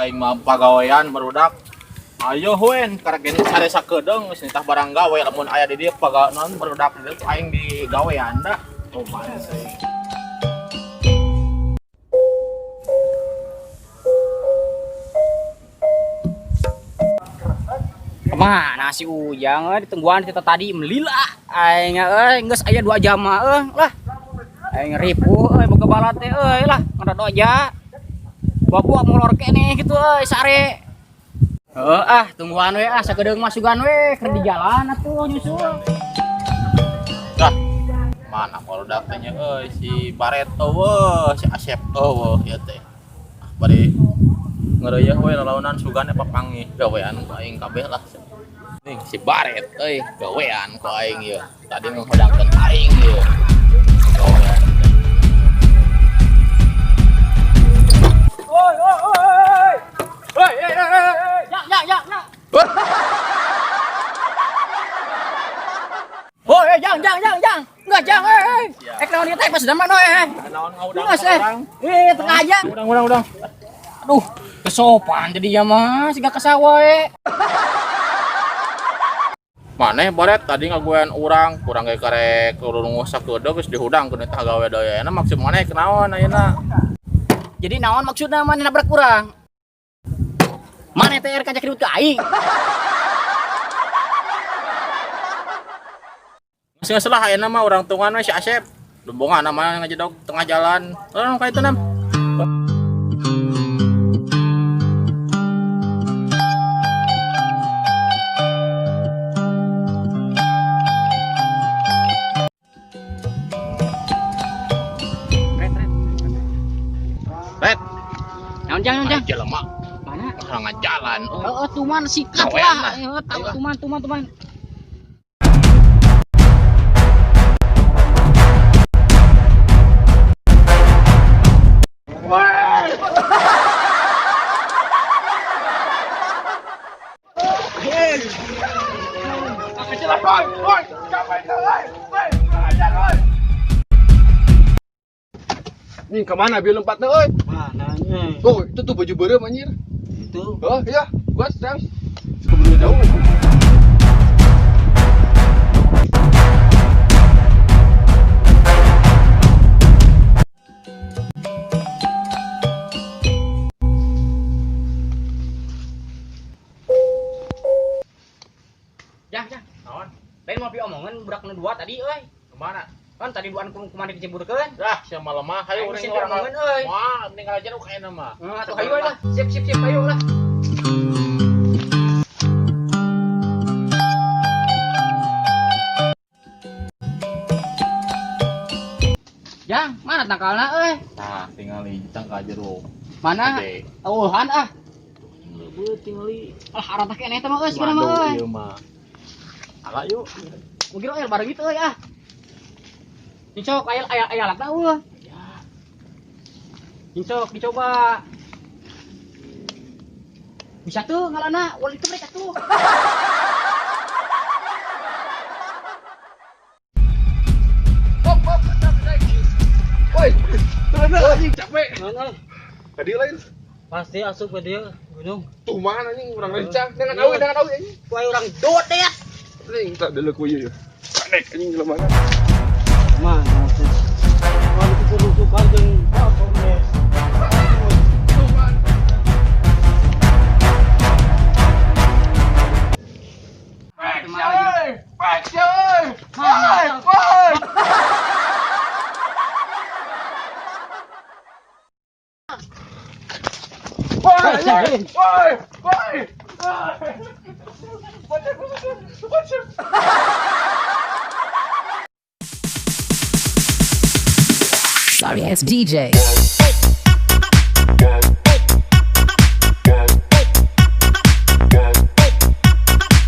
aing mah pagawean barudak. Ayo huen karek gini sare sakedeung geus nitah barang gawe lamun aya di dieu pagawean barudak dieu aing di gawean da. Oh panas euy. Kemana si Ujang ditungguan kita tadi melila aing geus aya 2 jam lah aing ripuh boga balat teh lah ngadot aja babu molor keneh gitu sare tungguan we sakedeung masukan we keur di jalan atuh nyusul Dah. Mana barudak teh nya si Bareto si Asep ieu teh. Bari ngeureuyeun we lalaonan sugane papangih gawean ku aing kabeh lah. Nih si Baret gawean ku aing ieu. Tadi nghodangkeun aing ieu. Gawean. Oi. Ya. Woi, jang. Enggak, jang, Ek naon ieu teh pas zaman Naon ngaudang orang. Tengah aja. Udang. Aduh, kesopan jadi mah siga kasawa Maneh Baret tadi ngaguean urang, kurang ge karek urung sakedeung geus dihudangkeun eta gawe dayana maksud maneh kunaon ayeuna? Jadi naon maksudna maneh nabrak urang? Maneh teh kajak ribut ka aing. Geus lah ayeuna mah urang tungan we si Asep. Lumbongan mah ngajedog tengah jalan. Ka itu nam. Red. Naon jang. Jelema. Mana? Halangan jalan. Tuman sikat Gawean lah. Tuman. Nih kemana biar lompat tuh, oi? Mananya? Oh, itu tuh baju berem anjir. Itu. Oh iya, buat terus. Keburu jauh. Jang. Naon? Lain mau omongan budak nu dua tadi Kemana? Kan tadi duaan kumandi keciburkeun. Dah, sia malam mah hayu Aing urang sih orang. ngomongin, euy. Wah, tinggal aja kayak mah. Atuh hayu lah. Sip hayu lah. Jang, mana tangkalna Nah, tinggal jitang ka jero. Mana? Gede. Auhan Leubeut tinggali. Arata keneh teh mah sekarang mah Waduh, ieu mah. Ala yuk. Mungkin bareng gitu Cicok aya alatna Ya. Cicok dicoba. Bisa tuh ngalana, wali itu mereka tuh. Woi, terus anjing capek. Mana? Tadi lain. Pasti asup ke dia gunung. Tuh mana anjing orang rencang dengan awi anjing. Kuai orang dot deh ya. Anjing tak dulu ku ieu. Panek anjing jelema. Mana sih? Kalau itu rusukan jeung apa nih? Sorry, it's DJ.